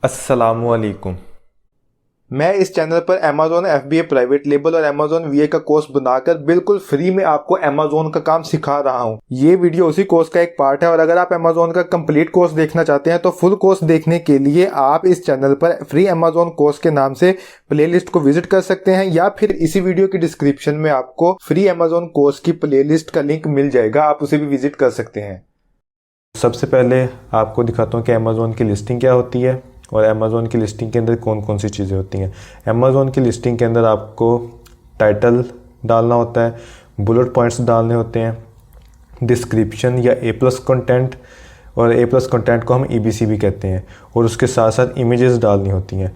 अस्सलामुअलैकुम। मैं इस चैनल पर Amazon FBA प्राइवेट लेबल और Amazon VA का कोर्स बनाकर बिल्कुल फ्री में आपको Amazon का काम सिखा रहा हूँ। ये वीडियो उसी कोर्स का एक पार्ट है और अगर आप Amazon का कंप्लीट कोर्स देखना चाहते हैं तो फुल कोर्स देखने के लिए आप इस चैनल पर फ्री Amazon कोर्स के नाम से प्लेलिस्ट को विजिट कर सकते हैं या फिर इसी वीडियो की डिस्क्रिप्शन में आपको फ्री Amazon कोर्स की प्लेलिस्ट का लिंक मिल जाएगा, आप उसे भी विजिट कर सकते हैं। सबसे पहले आपको दिखाता हूँ कि Amazon की लिस्टिंग क्या होती है और Amazon की लिस्टिंग के अंदर कौन कौन सी चीज़ें होती हैं। Amazon की लिस्टिंग के अंदर आपको टाइटल डालना होता है, बुलेट पॉइंट्स डालने होते हैं, डिस्क्रिप्शन या A+ कंटेंट, और A+ कंटेंट को हम EBC भी कहते हैं, और उसके साथ साथ इमेजेस डालनी होती हैं।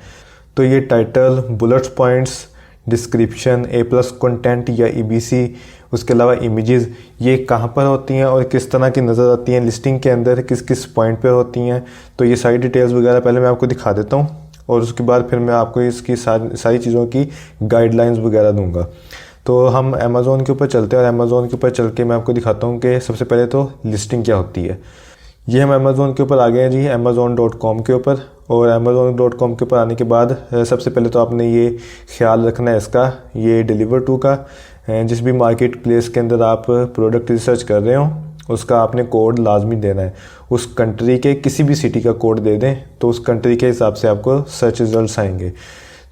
तो ये title, bullet points, description, A+ content या EBC, उसके अलावा इमेजेस, ये कहाँ पर होती हैं और किस तरह की नज़र आती हैं लिस्टिंग के अंदर, किस किस पॉइंट पे होती हैं, तो ये सारी डिटेल्स वगैरह पहले मैं आपको दिखा देता हूँ और उसके बाद फिर मैं आपको इसकी सारी चीज़ों की गाइडलाइंस वगैरह दूंगा। तो हम Amazon के ऊपर चलते हैं और Amazon के ऊपर चल के मैं आपको दिखाता हूँ कि सबसे पहले तो लिस्टिंग क्या होती है। ये हम Amazon के ऊपर आ गए हैं जी, Amazon.com के ऊपर। और Amazon.com के ऊपर आने के बाद सबसे पहले तो आपने ये ख्याल रखना है इसका, ये डिलीवर टू का, जिस भी मार्केट प्लेस के अंदर आप प्रोडक्ट रिसर्च कर रहे हो उसका आपने कोड लाजमी देना है। उस कंट्री के किसी भी सिटी का कोड दे दें तो उस कंट्री के हिसाब से आपको सर्च रिजल्ट्स आएंगे।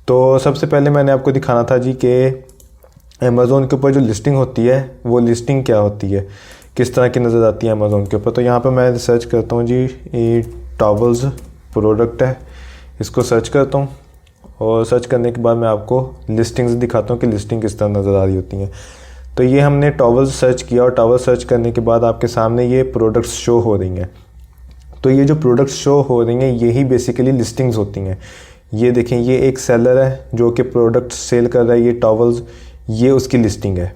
तो सबसे पहले मैंने आपको दिखाना था जी कि Amazon के ऊपर जो लिस्टिंग होती है वो लिस्टिंग क्या होती है, किस तरह की नज़र आती है Amazon के ऊपर। तो यहाँ पर मैं सर्च करता हूँ जी, ये टॉवल्स प्रोडक्ट है, इसको सर्च करता हूँ और सर्च करने के बाद मैं आपको लिस्टिंग्स दिखाता हूँ कि लिस्टिंग किस तरह नज़र आ रही होती हैं। तो ये हमने टॉवल्स सर्च किया और टॉवल सर्च करने के बाद आपके सामने ये प्रोडक्ट्स शो हो रही हैं। तो ये जो प्रोडक्ट्स शो हो रही हैं यही बेसिकली लिस्टिंग्स होती हैं। ये देखें, ये एक सेलर है जो कि प्रोडक्ट सेल कर रहा है, ये टॉवल्स, ये उसकी लिस्टिंग है।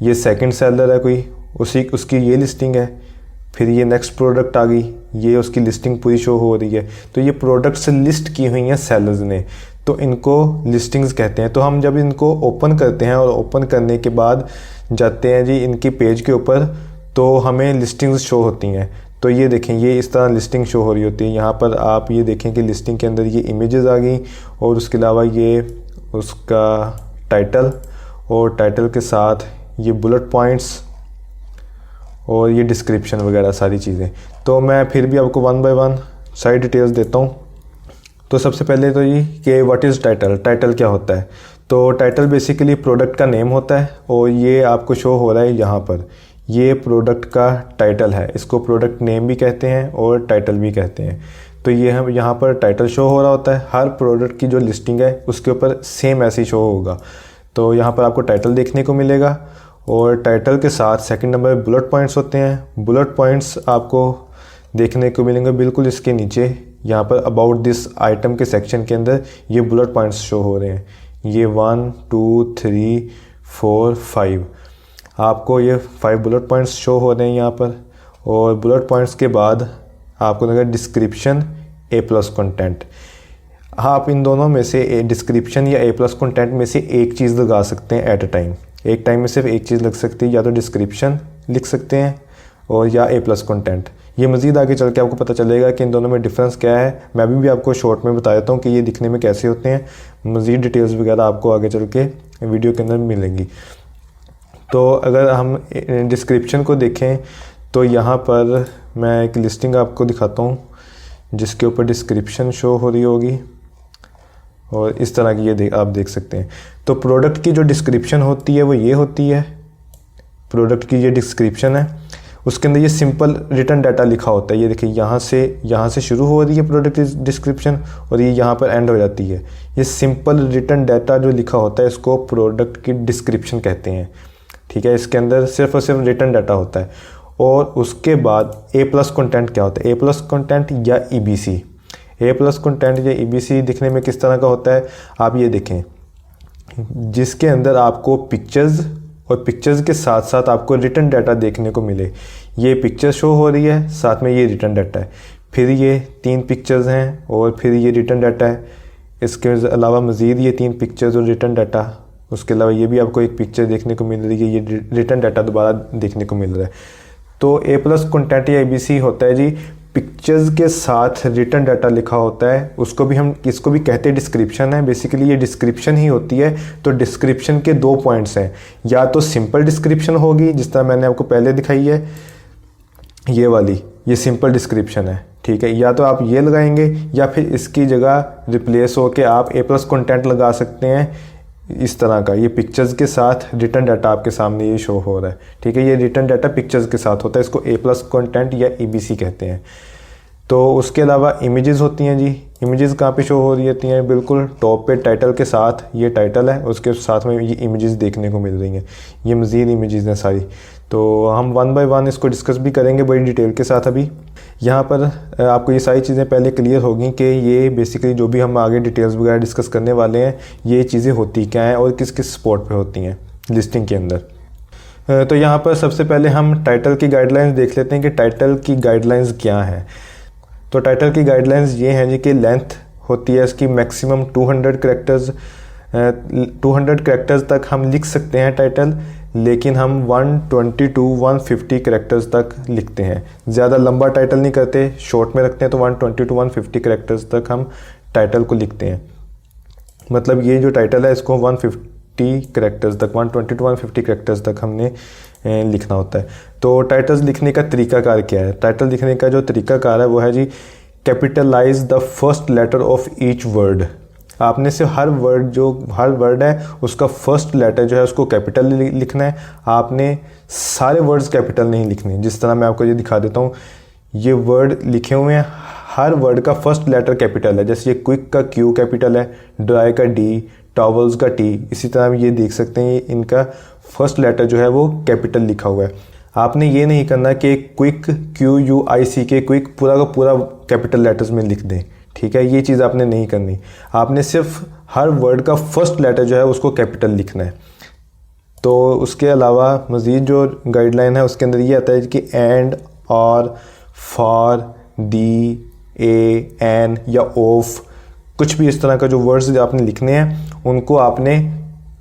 ये सेकंड सेलर है कोई, उसकी ये लिस्टिंग है। फिर ये नेक्स्ट प्रोडक्ट आ गई, ये उसकी लिस्टिंग पूरी शो हो रही है। तो ये प्रोडक्ट्स लिस्ट की हुई हैं सेलर्स ने, तो इनको लिस्टिंग्स कहते हैं। तो हम जब इनको ओपन करते हैं और ओपन करने के बाद जाते हैं जी इनकी पेज के ऊपर तो हमें लिस्टिंग्स शो होती हैं। तो ये देखें, ये इस तरह लिस्टिंग शो हो रही होती है। यहाँ पर आप ये देखें कि लिस्टिंग के अंदर ये इमेजेस आ गई और उसके अलावा ये उसका टाइटल और टाइटल के साथ ये बुलेट पॉइंट्स और ये डिस्क्रिप्शन वगैरह सारी चीज़ें। तो मैं फिर भी आपको वन बाय वन सारी डिटेल्स देता हूँ। तो सबसे पहले तो ये कि व्हाट इज़ टाइटल, टाइटल क्या होता है। तो टाइटल बेसिकली प्रोडक्ट का नेम होता है और ये आपको शो हो रहा है यहाँ पर, ये प्रोडक्ट का टाइटल है। इसको प्रोडक्ट नेम भी कहते हैं और टाइटल भी कहते हैं। तो ये हम यहाँ पर टाइटल शो हो रहा होता है, हर प्रोडक्ट की जो लिस्टिंग है उसके ऊपर सेम ऐसे ही शो होगा। तो यहाँ पर आपको टाइटल देखने को मिलेगा और टाइटल के साथ सेकंड नंबर पे बुलेट पॉइंट्स होते हैं। बुलेट पॉइंट्स आपको देखने को मिलेंगे बिल्कुल इसके नीचे, यहाँ पर अबाउट दिस आइटम के सेक्शन के अंदर ये बुलेट पॉइंट्स शो हो रहे हैं। ये 1 2 3 4 5, आपको ये 5 बुलेट पॉइंट्स शो हो रहे हैं यहाँ पर। और बुलेट पॉइंट्स के बाद आपको लगा डिस्क्रिप्शन, A+ कंटेंट। आप इन दोनों में से डिस्क्रिप्शन या A+ कंटेंट में से एक चीज़ लगा सकते हैं एट अ टाइम। एक टाइम में सिर्फ एक चीज़ लग सकती है, या तो डिस्क्रिप्शन लिख सकते हैं और या A+ कंटेंट। ये मज़ीद आगे चल के आपको पता चलेगा कि इन दोनों में डिफरेंस क्या है। मैं भी आपको शॉर्ट में बता देता हूँ कि ये दिखने में कैसे होते हैं। मज़ीद डिटेल्स वगैरह आपको आगे चल के वीडियो के अंदर मिलेंगी। तो अगर हम डिस्क्रिप्शन को देखें तो यहाँ पर मैं एक लिस्टिंग आपको दिखाता हूँ जिसके ऊपर डिस्क्रिप्शन शो हो रही होगी और इस तरह की ये आप देख सकते हैं। तो प्रोडक्ट की जो डिस्क्रिप्शन होती है वो ये होती है। प्रोडक्ट की ये डिस्क्रिप्शन है, उसके अंदर ये सिंपल रिटर्न डाटा लिखा होता है। ये देखिए, यहाँ से शुरू हो रही है प्रोडक्ट डिस्क्रिप्शन और ये यहाँ पर एंड हो जाती है। ये सिंपल रिटर्न डाटा जो लिखा होता है इसको प्रोडक्ट की डिस्क्रिप्शन कहते हैं। ठीक है, इसके अंदर सिर्फ और सिर्फ रिटर्न डाटा होता है। और उसके बाद A+ कंटेंट क्या होता है, A+ कंटेंट या EBC। A+ कंटेंट या EBC दिखने में किस तरह का होता है, आप ये देखें, जिसके अंदर आपको पिक्चर्स और पिक्चर्स के साथ साथ आपको रिटर्न डाटा देखने को मिले। ये पिक्चर शो हो रही है, साथ में ये रिटर्न डाटा है, फिर ये 3 पिक्चर्स हैं और फिर ये रिटर्न डाटा है। इसके अलावा मज़ीद ये 3 पिक्चर्स और रिटर्न डाटा, उसके अलावा ये भी आपको एक पिक्चर देखने को मिल रही है, ये रिटर्न डाटा दोबारा देखने को मिल रहा है। तो A+ कंटेंट या EBC होता है जी पिक्चर्स के साथ रिटर्न डाटा लिखा होता है, इसको भी कहते हैं डिस्क्रिप्शन है। बेसिकली ये डिस्क्रिप्शन ही होती है। तो डिस्क्रिप्शन के दो पॉइंट्स हैं, या तो सिंपल डिस्क्रिप्शन होगी जिस तरह मैंने आपको पहले दिखाई है, ये वाली, ये सिंपल डिस्क्रिप्शन है, ठीक है। या तो आप ये लगाएंगे या फिर इसकी जगह रिप्लेस हो के आप ए प्लस कंटेंट लगा सकते हैं, इस तरह का। ये पिक्चर्स के साथ रिटर्न डाटा आपके सामने ये शो हो रहा है, ठीक है। ये रिटर्न डाटा पिक्चर्स के साथ होता है, इसको ए प्लस कंटेंट या EBC कहते हैं। तो उसके अलावा इमेजेस होती हैं जी। इमेजेस कहाँ पे शो हो रही होती हैं? बिल्कुल टॉप पे टाइटल के साथ, ये टाइटल है, उसके साथ में ये इमेजेस देखने को मिल रही हैं। ये मज़ीद इमेजेस हैं सारी। तो हम वन बाय वन इसको डिस्कस भी करेंगे बड़ी डिटेल के साथ। अभी यहाँ पर आपको ये सारी चीज़ें पहले क्लियर होगी कि ये बेसिकली जो भी हम आगे डिटेल्स वगैरह डिस्कस करने वाले हैं, ये चीज़ें होती क्या हैं और किस किस स्पॉट पे होती हैं लिस्टिंग के अंदर। तो यहाँ पर सबसे पहले हम टाइटल की गाइडलाइंस देख लेते हैं कि टाइटल की गाइडलाइंस क्या हैं। तो टाइटल की गाइडलाइंस ये हैं जी कि लेंथ होती है इसकी मैक्सिमम 200 कैरेक्टर्स। 200 कैरेक्टर्स तक हम लिख सकते हैं टाइटल, लेकिन हम 120 to 150 कैरेक्टर्स तक लिखते हैं। ज़्यादा लंबा टाइटल नहीं करते, शॉर्ट में रखते हैं। तो 120 to 150 कैरेक्टर्स तक हम टाइटल को लिखते हैं। मतलब ये जो टाइटल है इसको 150 कैरेक्टर्स तक, 120 to 150 कैरेक्टर्स तक हमने लिखना होता है। तो टाइटल्स लिखने का तरीकाकार क्या है? टाइटल लिखने का जो तरीकाकार है वो है जी, capitalize the first letter of each word. आपने सिर्फ हर वर्ड है उसका फर्स्ट लेटर जो है उसको कैपिटल लिखना है। आपने सारे वर्ड्स कैपिटल नहीं लिखने। जिस तरह मैं आपको ये दिखा देता हूँ, ये वर्ड लिखे हुए हैं, हर वर्ड का फर्स्ट लेटर कैपिटल है। जैसे ये क्विक का Q कैपिटल है, ड्राई का D, टॉवल्स का T। इसी तरह ये देख सकते हैं इनका फर्स्ट लेटर जो है वो कैपिटल लिखा हुआ है। आपने ये नहीं करना कि क्विक QUICK क्विक पूरा का पूरा कैपिटल लेटर्स में लिख दें, ठीक है। ये चीज़ आपने नहीं करनी। आपने सिर्फ हर वर्ड का फर्स्ट लेटर जो है उसको कैपिटल लिखना है। तो उसके अलावा मज़ीद जो गाइडलाइन है उसके अंदर ये आता है कि एंड, और, फॉर, दी, ए, एन या ऑफ, कुछ भी इस तरह का जो वर्ड्स आपने लिखने हैं उनको आपने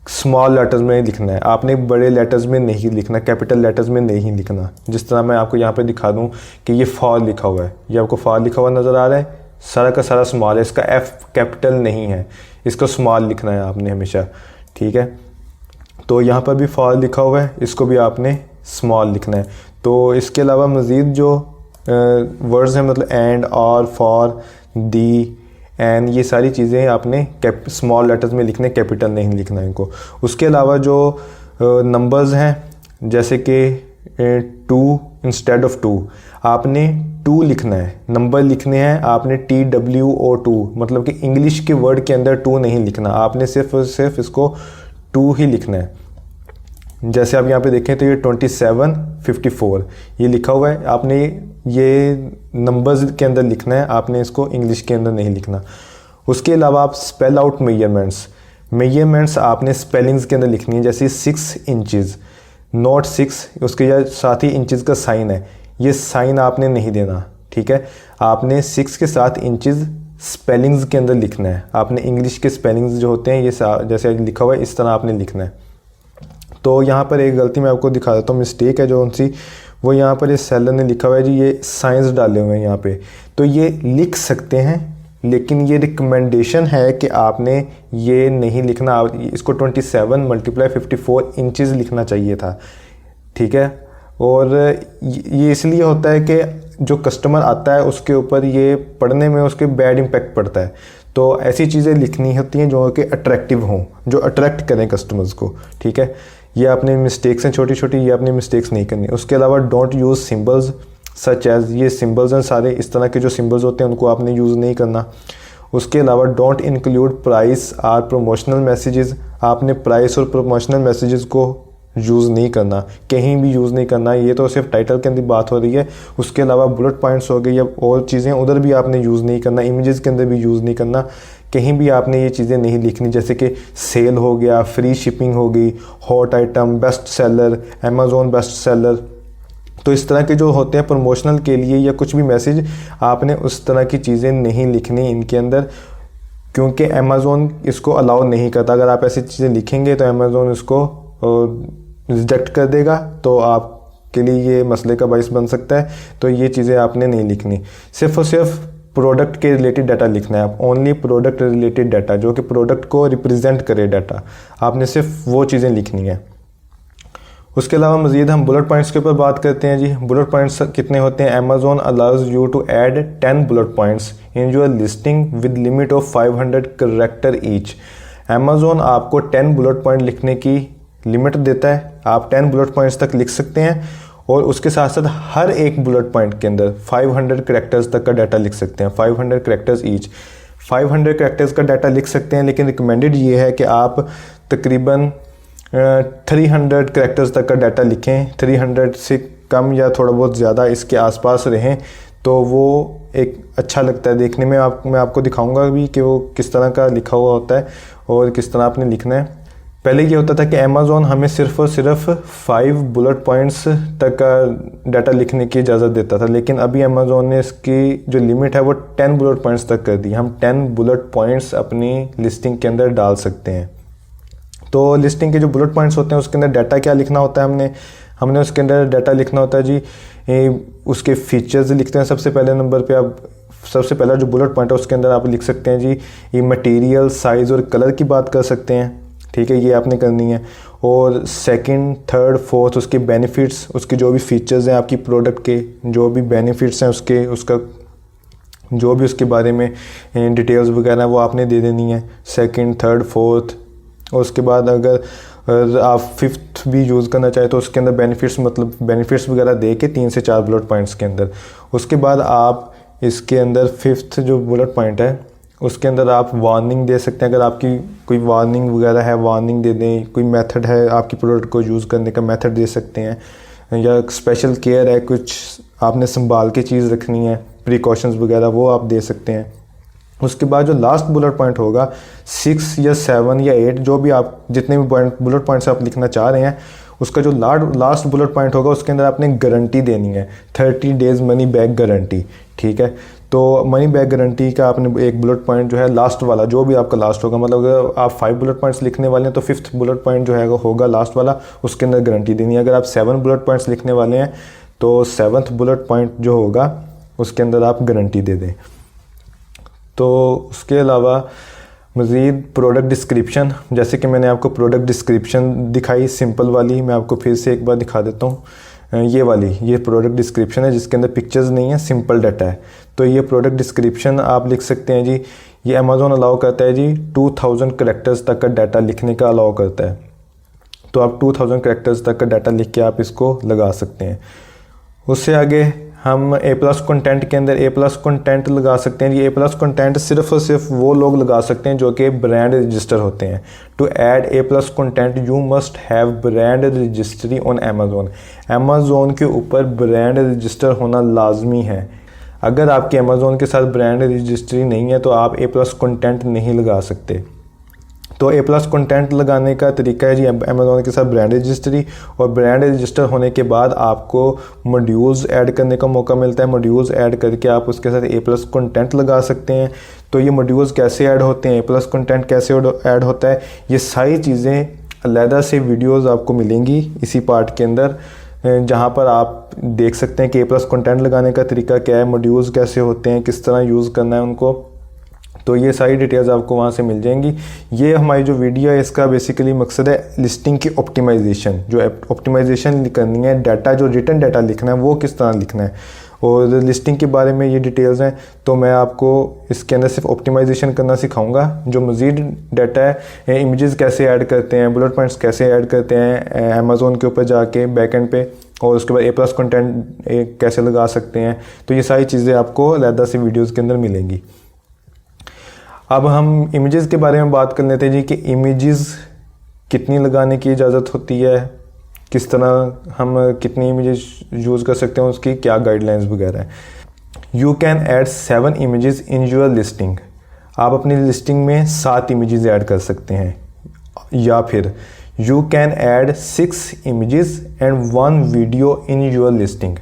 स्मॉल लेटर्स में लिखना है। आपने बड़े लेटर्स में नहीं लिखना, कैपिटल लेटर्स में नहीं लिखना। जिस तरह मैं आपको यहाँ पे दिखा दूँ कि ये फॉर लिखा हुआ है, ये आपको फॉर लिखा हुआ नज़र आ रहा है, सारा का सारा स्मॉल है, इसका F कैपिटल नहीं है, इसको स्मॉल लिखना है आपने हमेशा, ठीक है। तो यहाँ पर भी फॉर लिखा हुआ है, इसको भी आपने स्मॉल लिखना है। तो इसके अलावा मज़ीद जो वर्ड्स हैं, मतलब एंड, और, फॉर, दी, एन, ये सारी चीज़ें आपने स्मॉल लेटर्स में लिखने, कैपिटल नहीं लिखना है इनको। उसके अलावा जो नंबर्स हैं, जैसे कि 2 इंस्टेड ऑफ 2, आपने 2 लिखना है। नंबर लिखने हैं आपने TWO2, मतलब कि इंग्लिश के वर्ड के अंदर 2 नहीं लिखना, आपने सिर्फ और सिर्फ इसको 2 ही लिखना है। जैसे आप यहाँ पे देखें तो ये 2754 ये लिखा हुआ है, आपने ये नंबर्स के अंदर लिखना है, आपने इसको इंग्लिश के अंदर नहीं लिखना। उसके अलावा आप स्पेल आउट मेजरमेंट्स आपने स्पेलिंग्स के अंदर लिखनी है। जैसे 6 इंचज़, नॉट 6, उसके साथ ही इंचज़ का साइन है, ये साइन आपने नहीं देना, ठीक है। आपने 6 के साथ इंचज़ स्पेलिंग्स के अंदर लिखना है। आपने इंग्लिश के स्पेलिंग्स जो होते हैं ये जैसे लिखा हुआ है इस तरह आपने लिखना है। तो यहाँ पर एक गलती मैं आपको दिखा देता हूँ, मिस्टेक है जो उनसी, वो यहाँ पर इस सेलर ने लिखा हुआ है जी, ये साइंस डाले हुए हैं यहाँ पे। तो ये लिख सकते हैं, लेकिन ये रिकमेंडेशन है कि आपने ये नहीं लिखना। इसको 27 × 54 इंचज़ लिखना चाहिए था, ठीक है। और ये इसलिए होता है कि जो कस्टमर आता है उसके ऊपर ये पढ़ने में उसके बैड इम्पैक्ट पड़ता है। तो ऐसी चीज़ें लिखनी होती हैं जो कि अट्रैक्टिव हों, जो अट्रैक्ट करें कस्टमर्स को, ठीक है। ये अपने मिस्टेक्स हैं छोटी छोटी, ये अपनी मिस्टेक्स नहीं करनी। उसके अलावा don't use symbols such as, ये सिंबल्स हैं सारे, इस तरह के जो सिंबल्स होते हैं उनको आपने यूज़ नहीं करना। उसके अलावा don't include price are promotional messages, आपने प्राइस और प्रमोशनल मैसेजेस को यूज़ नहीं करना, कहीं भी यूज़ नहीं करना। ये तो सिर्फ टाइटल के अंदर बात हो रही है। उसके अलावा बुलेट पॉइंट्स हो गए या और चीज़ें, उधर भी आपने यूज़ नहीं करना, इमेजेस के अंदर भी यूज़ नहीं करना, कहीं भी आपने ये चीज़ें नहीं लिखनी। जैसे कि सेल हो गया, फ्री शिपिंग हो गई, hot item, best seller, Amazon best seller. तो इस तरह के जो होते हैं प्रमोशनल के लिए या कुछ भी मैसेज, आपने उस तरह की चीज़ें नहीं लिखनी इनके अंदर, क्योंकि अमेज़ॉन इसको अलाउ नहीं करता। अगर आप ऐसी चीज़ें लिखेंगे तो अमेज़ॉन इसको रिजेक्ट कर देगा, तो आप के लिए ये मसले का बाइस बन सकता है। तो ये चीज़ें आपने नहीं लिखनी, सिर्फ और सिर्फ प्रोडक्ट के रिलेटेड डाटा लिखना है। आप ओनली प्रोडक्ट रिलेटेड डाटा, जो कि प्रोडक्ट को रिप्रेजेंट करे डाटा, आपने सिर्फ वो चीज़ें लिखनी है। उसके अलावा मज़ीद हम बुलेट पॉइंट्स के ऊपर बात करते हैं जी। बुलेट पॉइंट्स कितने होते हैं? Amazon allows you to add 10 bullet points in your listing with limit of 500 character each. Amazon आपको 10 बुलेट पॉइंट लिखने की लिमिट देता है। आप 10 बुलेट पॉइंट्स तक लिख सकते हैं और उसके साथ साथ हर एक बुलेट पॉइंट के अंदर 500 कैरेक्टर्स तक का डाटा लिख सकते हैं। 500 कैरेक्टर्स ईच, 500 कैरेक्टर्स का डाटा लिख सकते हैं, लेकिन रिकमेंडेड ये है कि आप तकरीबन 300 कैरेक्टर्स तक का डाटा लिखें। 300 से कम या थोड़ा बहुत ज़्यादा इसके आसपास रहें तो वो एक अच्छा लगता है देखने में। मैं आपको दिखाऊंगा भी कि वो किस तरह का लिखा हुआ होता है और किस तरह आपने लिखना है। पहले ये होता था कि अमेज़ॉन हमें सिर्फ और सिर्फ 5 बुलेट पॉइंट्स तक का डाटा लिखने की इजाज़त देता था, लेकिन अभी अमेज़ॉन ने इसकी जो लिमिट है वो 10 बुलेट पॉइंट्स तक कर दी। हम 10 बुलेट पॉइंट्स अपनी लिस्टिंग के अंदर डाल सकते हैं। तो लिस्टिंग के जो बुलेट पॉइंट्स होते हैं उसके अंदर डाटा क्या लिखना होता है? हमने उसके अंदर डाटा लिखना होता है जी, उसके फीचर्स लिखते हैं सबसे पहले नंबर पे। आप सबसे पहला जो बुलेट पॉइंट है उसके अंदर आप लिख सकते हैं जी ये मटेरियल, साइज़ और कलर की बात कर सकते हैं, ठीक है, ये आपने करनी है। और सेकंड, थर्ड, फोर्थ उसके बेनिफिट्स, उसके जो भी फीचर्स हैं आपकी प्रोडक्ट के, जो भी बेनिफिट्स हैं उसके, उसका जो भी उसके बारे में डिटेल्स वगैरह वो आपने दे देनी है, सेकंड, थर्ड, फोर्थ। और उसके बाद अगर आप फिफ्थ भी यूज़ करना चाहें तो उसके अंदर बेनिफिट्स, मतलब बेनिफिट्स वगैरह दे के 3 से 4 बुलेट पॉइंट्स के अंदर। उसके बाद आप इसके अंदर फिफ्थ जो बुलेट पॉइंट है उसके अंदर आप वार्निंग दे सकते हैं। अगर आपकी कोई वार्निंग वगैरह है, वार्निंग दे दें। कोई मेथड है आपकी प्रोडक्ट को यूज़ करने का, मेथड दे सकते हैं। या स्पेशल केयर है, कुछ आपने संभाल के चीज़ रखनी है, प्रिकॉशंस वगैरह, वो आप दे सकते हैं। उसके बाद जो लास्ट बुलेट पॉइंट होगा 6 या 7 या 8, जो भी आप जितने भी बुलेट पॉइंट्स आप लिखना चाह रहे हैं, उसका जो लास्ट बुलेट पॉइंट होगा उसके अंदर आपने गारंटी देनी है, 30 डेज़ मनी बैक गारंटी, ठीक है। तो मनी बैक गारंटी का आपने एक बुलेट पॉइंट जो है लास्ट वाला, जो भी आपका लास्ट होगा, मतलब अगर आप 5 बुलेट पॉइंट्स लिखने वाले हैं तो 5th बुलेट पॉइंट जो है होगा लास्ट वाला, उसके अंदर गारंटी देनी है। अगर आप 7 बुलेट पॉइंट्स लिखने वाले हैं तो 7th बुलेट पॉइंट जो होगा उसके अंदर आप गारंटी दे दें। तो उसके अलावा मज़ीद प्रोडक्ट डिस्क्रिप्शन, जैसे कि मैंने आपको प्रोडक्ट डिस्क्रिप्शन दिखाई सिंपल वाली, मैं आपको फिर से एक बार दिखा देता हूँ। ये वाली, ये प्रोडक्ट डिस्क्रिप्शन है जिसके अंदर पिक्चर्स नहीं है, सिंपल डाटा है। तो ये प्रोडक्ट डिस्क्रिप्शन आप लिख सकते हैं जी। ये अमेज़ॉन अलाउ करता है जी 2000 कैरेक्टर्स तक का डाटा लिखने का अलाउ करता है। तो आप 2000 कैरेक्टर्स तक का डाटा लिख के आप इसको लगा सकते हैं। उससे आगे हम A+ कंटेंट के अंदर A+ कंटेंट लगा सकते हैं। ये A+ कंटेंट सिर्फ और सिर्फ वो लोग लगा सकते हैं जो कि ब्रांड रजिस्टर होते हैं। To add A+ content you must have brand registry on Amazon. Amazon के ऊपर ब्रांड रजिस्टर होना लाजमी है। अगर आपके अमेज़ॉन के साथ ब्रांड रजिस्ट्री नहीं है तो आप A+ कंटेंट नहीं लगा सकते। तो A+ कंटेंट लगाने का तरीका है जी अमेज़ॉन के साथ ब्रांड रजिस्ट्री, और ब्रांड रजिस्टर होने के बाद आपको मॉड्यूल्स ऐड करने का मौका मिलता है। मॉड्यूल्स ऐड करके आप उसके साथ A+ कंटेंट लगा सकते हैं। तो ये मॉड्यूल्स कैसे ऐड होते हैं, A+ कंटेंट कैसे ऐड होता है, ये सारी चीज़ें अलहदा से वीडियोज़ आपको मिलेंगी इसी पार्ट के अंदर, जहाँ पर आप देख सकते हैं कि A+ कंटेंट लगाने का तरीका क्या है, मॉड्यूल्स कैसे होते हैं, किस तरह यूज़ करना है उनको। तो ये सारी डिटेल्स आपको वहाँ से मिल जाएंगी। ये हमारी जो वीडियो है इसका बेसिकली मकसद है लिस्टिंग की ऑप्टिमाइजेशन, जो ऑप्टिमाइजेशन करनी है, डाटा जो रिटर्न डाटा लिखना है वो किस तरह लिखना है, और लिस्टिंग के बारे में ये डिटेल्स हैं। तो मैं आपको इसके अंदर सिर्फ ऑप्टिमाइजेशन करना सिखाऊंगा। जो मज़ीद डाटा है, इमेजेस कैसे ऐड करते हैं, बुलेट पॉइंट्स कैसे ऐड करते हैं अमेज़ॉन के ऊपर जाके बैकएंड पे, और उसके बाद A+ कंटेंट कैसे लगा सकते हैं, तो ये सारी चीज़ें आपको अलहदा से वीडियोज़ के अंदर मिलेंगी। अब हम इमेजेस के बारे में बात कर लेते हैं जी कि इमेजेस कितनी लगाने की इजाज़त होती है, किस तरह हम कितनी इमेजेस यूज़ कर सकते हैं, उसकी क्या गाइडलाइंस वगैरह है। You can add 7 images in your listing. आप अपनी लिस्टिंग में 7 इमेजेस ऐड कर सकते हैं। या फिर you can add 6 images and 1 video in your listing.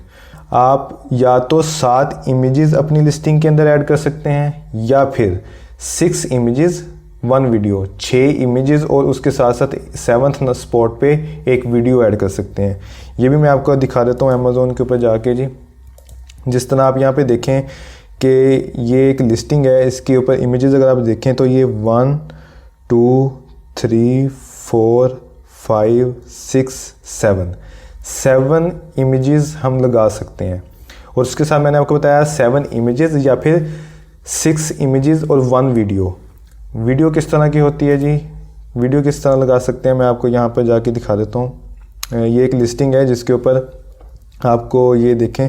आप या तो 7 इमेजेस अपनी लिस्टिंग के अंदर ऐड कर सकते हैं, या फिर 6 इमेजेस 1 वीडियो, 6 इमेजेस और उसके साथ साथ 7th स्पॉट पे एक वीडियो ऐड कर सकते हैं। ये भी मैं आपको दिखा देता हूँ अमेज़ोन के ऊपर जाके जी। जिस तरह आप यहाँ पे देखें कि ये एक लिस्टिंग है, इसके ऊपर इमेजेस अगर आप देखें तो ये 1 2 3 4 5 6 7 इमेजेस हम लगा सकते हैं। और उसके साथ मैंने आपको बताया 7 इमेजेस या फिर 6 इमेजेस और 1 वीडियो किस तरह की होती है जी, वीडियो किस तरह लगा सकते हैं मैं आपको यहाँ पर जाके दिखा देता हूँ। ये एक लिस्टिंग है जिसके ऊपर आपको ये देखें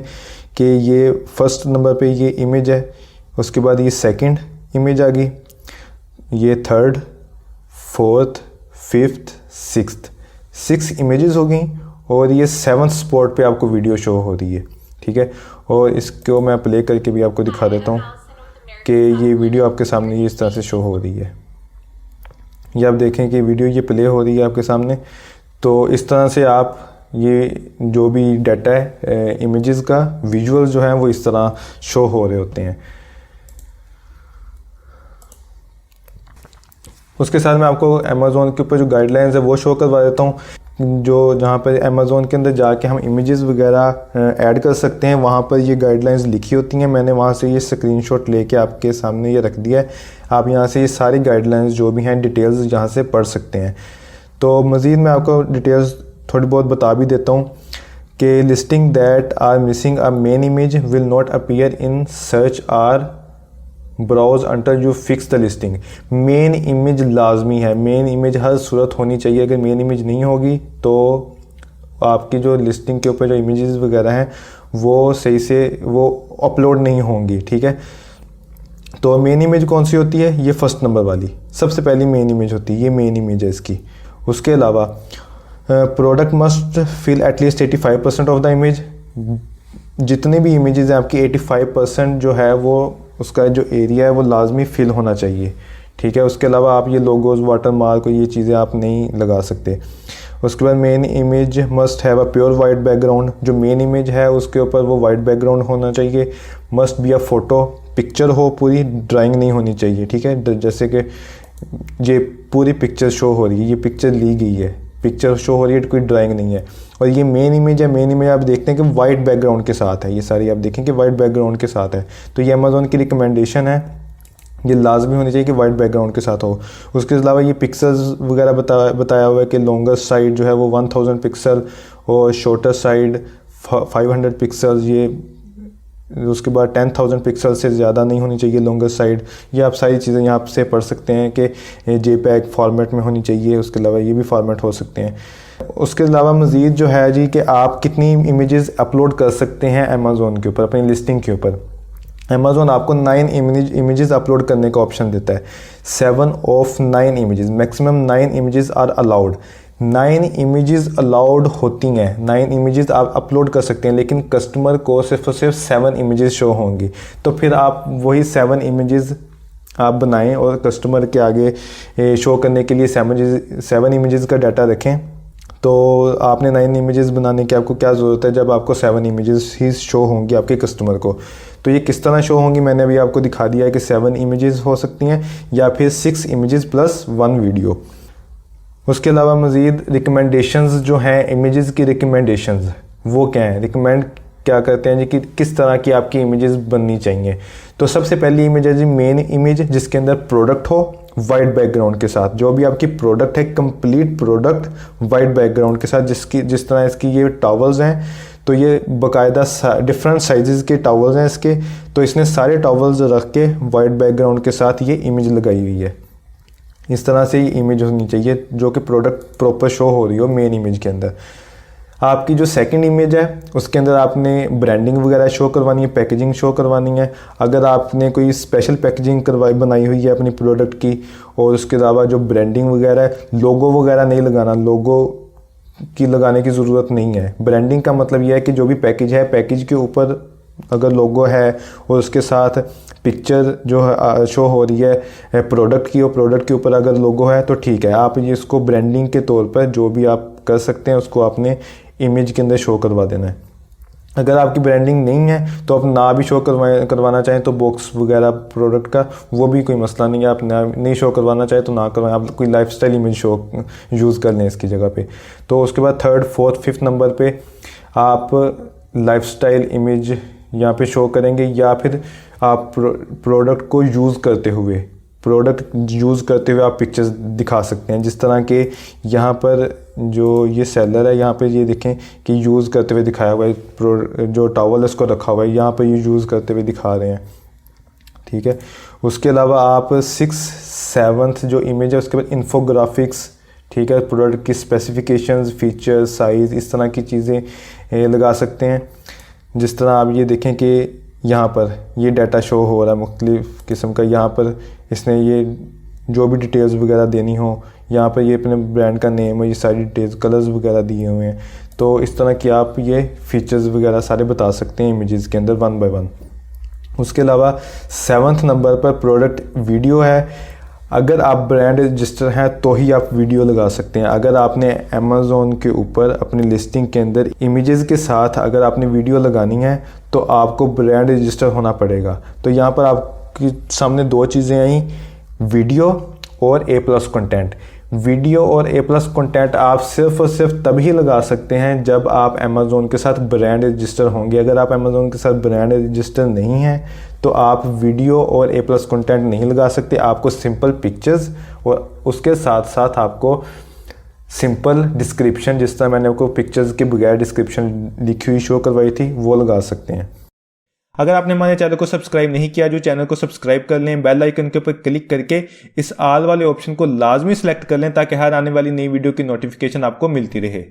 कि ये फर्स्ट नंबर पे ये इमेज है, उसके बाद ये सेकंड इमेज आ गई, ये third, fourth, fifth, sixth, 6 images हो गई और ये 7th स्पॉट पे आपको वीडियो शो हो रही है। ठीक है, और इसको मैं प्ले करके भी आपको दिखा देता हूँ कि ये वीडियो आपके सामने ये इस तरह से शो हो रही है। ये आप देखें कि वीडियो ये प्ले हो रही है आपके सामने। तो इस तरह से आप ये जो भी डाटा है इमेजेस का, विजुअल जो है वो इस तरह शो हो रहे होते हैं। उसके साथ मैं आपको अमेज़ोन के ऊपर जो गाइडलाइंस है वो शो करवा देता हूँ, जो जहाँ पर अमेज़ोन के अंदर जाके हम इमेजेस वगैरह ऐड कर सकते हैं, वहाँ पर ये गाइडलाइंस लिखी होती हैं। मैंने वहाँ से ये स्क्रीनशॉट लेके आपके सामने ये रख दिया है। आप यहाँ से ये सारी गाइडलाइंस जो भी हैं डिटेल्स यहाँ से पढ़ सकते हैं। तो मज़ीद मैं आपको डिटेल्स थोड़ी बहुत बता भी देता हूँ कि listing that are missing a main image will not appear in search or browse until you fix the listing. Main image लाजमी है, मेन इमेज हर सूरत होनी चाहिए। अगर मेन इमेज नहीं होगी तो आपकी जो लिस्टिंग के ऊपर जो इमेजेस वगैरह हैं वो सही से वो अपलोड नहीं होंगी। ठीक है, तो मेन इमेज कौन सी होती है, ये फर्स्ट नंबर वाली सबसे पहली मेन इमेज होती है, ये मेन इमेज है इसकी। उसके अलावा product must fill at least 85% of the image. जितने भी इमेजेस हैं आपकी 85% जो है वो उसका जो एरिया है वो लाजमी फिल होना चाहिए। ठीक है, उसके अलावा आप ये लोगोज, वाटर मार्क और ये चीज़ें आप नहीं लगा सकते। उसके बाद main image must have a pure white background. जो मेन इमेज है उसके ऊपर वो वाइट बैकग्राउंड होना चाहिए। Must be a photo, picture हो पूरी, ड्राइंग नहीं होनी चाहिए। ठीक है, जैसे कि ये पूरी पिक्चर शो हो रही है, ये पिक्चर ली गई है, पिक्चर शो हो रही है, कोई ड्राइंग नहीं है। और ये मेन इमेज है, मेन इमेज आप देखते हैं कि वाइट बैकग्राउंड के साथ है, ये सारी आप देखें कि वाइट बैकग्राउंड के साथ है। तो ये अमेज़ोन की रिकमेंडेशन है, ये लाजमी होनी चाहिए कि वाइट बैकग्राउंड के साथ हो। उसके अलावा ये पिक्सल्स वगैरह बताया हुआ है कि लॉन्गेस्ट साइड जो है वो 1000 पिक्सल और शॉर्टेस्ट साइड 500 पिक्सल। ये उसके बाद 10,000 पिक्सल से ज़्यादा नहीं होनी चाहिए लॉन्गेस्ट साइड। ये आप सारी चीज़ें यहाँ से पढ़ सकते हैं कि JPEG फॉर्मेट में होनी चाहिए। उसके अलावा ये भी फॉर्मेट हो सकते हैं। उसके अलावा मज़ीद जो है जी कि आप कितनी इमेजेस अपलोड कर सकते हैं अमेज़ोन के ऊपर, अपनी लिस्टिंग के ऊपर। अमेज़ोन आपको 9 इमेजेस अपलोड करने का ऑप्शन देता है। 7 of 9 images, maximum 9 images are allowed. 9 images allowed होती हैं, 9 इमेजेस आप अपलोड कर सकते हैं, लेकिन कस्टमर को सिर्फ और सिर्फ 7 इमेजेस शो होंगी। तो फिर आप वही 7 इमेजेस आप बनाएं और कस्टमर के आगे शो करने के लिए 7 इमेजेस का डाटा रखें। तो आपने 9 इमेजेस बनाने की आपको क्या ज़रूरत है जब आपको 7 इमेजेस ही शो होंगी आपके कस्टमर को। तो ये किस तरह शो होंगी मैंने अभी आपको दिखा दिया है कि 7 इमेजेस हो सकती हैं या फिर 6 इमेजेस प्लस 1 वीडियो। उसके अलावा मज़ीद रिकमेंडेशंस जो हैं, इमेजेस की रिकमेंडेशंस वो क्या हैं, रिकमेंड क्या करते हैं जी कि किस तरह की आपकी इमेजेस बननी चाहिए। तो सबसे पहली इमेज है जी मेन इमेज, जिसके अंदर प्रोडक्ट हो वाइट बैकग्राउंड के साथ। जो भी आपकी प्रोडक्ट है, कंप्लीट प्रोडक्ट वाइट बैकग्राउंड के साथ, जिस तरह इसकी ये टॉवल्स हैं, तो ये बाकायदा डिफरेंट साइजेस के टॉवल्स हैं इसके। तो इसने सारे टॉवल्स रख के वाइट बैकग्राउंड के साथ ये इमेज लगाई हुई है। इस तरह से ये इमेज होनी चाहिए जो कि प्रोडक्ट प्रॉपर शो हो रही हो मेन इमेज के अंदर। आपकी जो सेकंड इमेज है उसके अंदर आपने ब्रांडिंग वगैरह शो करवानी है, पैकेजिंग शो करवानी है। अगर आपने कोई स्पेशल पैकेजिंग बनाई हुई है अपनी प्रोडक्ट की, और उसके अलावा जो ब्रांडिंग वगैरह है, लोगो वगैरह नहीं लगाना, लोगो की लगाने की ज़रूरत नहीं है। ब्रांडिंग का मतलब यह है कि जो भी पैकेज है, पैकेज के ऊपर अगर लोगो है और उसके साथ पिक्चर जो है शो हो रही है प्रोडक्ट की, और प्रोडक्ट के ऊपर अगर लोगो है तो ठीक है। आप ये इसको ब्रांडिंग के तौर पर जो भी आप कर सकते हैं उसको आपने इमेज के अंदर शो करवा देना है। अगर आपकी ब्रांडिंग नहीं है तो आप ना भी शो करवाना चाहें तो बॉक्स वगैरह प्रोडक्ट का, वो भी कोई मसला नहीं है। आप ना नहीं शो करवाना चाहें तो ना करवाएं, आप कोई लाइफस्टाइल इमेज शो यूज़ कर लें इसकी जगह पे। तो उसके बाद थर्ड, फोर्थ, फिफ्थ नंबर पे आप लाइफस्टाइल इमेज यहाँ पे शो करेंगे, या फिर आप प्रोडक्ट को यूज़ करते हुए आप पिक्चर्स दिखा सकते हैं। जिस तरह के यहाँ पर जो ये सेलर है, यहाँ पे ये देखें कि यूज़ करते हुए दिखाया हुआ है, जो टॉवल है उसको रखा हुआ है, यहाँ पे ये यूज़ करते हुए दिखा रहे हैं, ठीक है। उसके अलावा आप 6, 7 जो इमेज है उसके बाद इन्फोग्राफिक्स, ठीक है, प्रोडक्ट की स्पेसिफिकेशंस, फीचर्स, साइज़, इस तरह की चीज़ें लगा सकते हैं। जिस तरह आप ये देखें कि यहाँ पर ये डाटा शो हो रहा है मुख्तलिफ़ किस्म का, यहाँ पर इसने ये जो भी डिटेल्स वगैरह देनी हो, यहाँ पर ये अपने ब्रांड का नेम है, ये सारी डिटेल्स, कलर्स वगैरह दिए हुए हैं। तो इस तरह की आप ये फीचर्स वगैरह सारे बता सकते हैं इमेजेस के अंदर 1 बाय 1। उसके अलावा 7th नंबर पर प्रोडक्ट वीडियो है। अगर आप ब्रांड रजिस्टर हैं तो ही आप वीडियो लगा सकते हैं। अगर आपने अमेज़ोन के ऊपर अपनी लिस्टिंग के अंदर इमेजेस के साथ अगर आपने वीडियो लगानी है तो आपको ब्रांड रजिस्टर होना पड़ेगा। तो यहाँ पर आपके सामने 2 चीज़ें आई, वीडियो और A+ कंटेंट। वीडियो और A+ कंटेंट आप सिर्फ और सिर्फ तभी लगा सकते हैं जब आप अमेज़ोन के साथ ब्रांड रजिस्टर होंगे। अगर आप अमेज़ोन के साथ ब्रांड रजिस्टर नहीं हैं तो आप वीडियो और A+ कंटेंट नहीं लगा सकते। आपको सिंपल पिक्चर्स और उसके साथ साथ आपको सिंपल डिस्क्रिप्शन, जिस तरह मैंने आपको पिक्चर्स के बगैर डिस्क्रिप्शन लिखी हुई शो करवाई थी, वो लगा सकते हैं। अगर आपने हमारे चैनल को सब्सक्राइब नहीं किया, जो चैनल को सब्सक्राइब कर लें, बेल आइकन के ऊपर क्लिक करके इस ऑल वाले ऑप्शन को लाजमी सेलेक्ट कर लें ताकि हर आने वाली नई वीडियो की नोटिफिकेशन आपको मिलती रहे।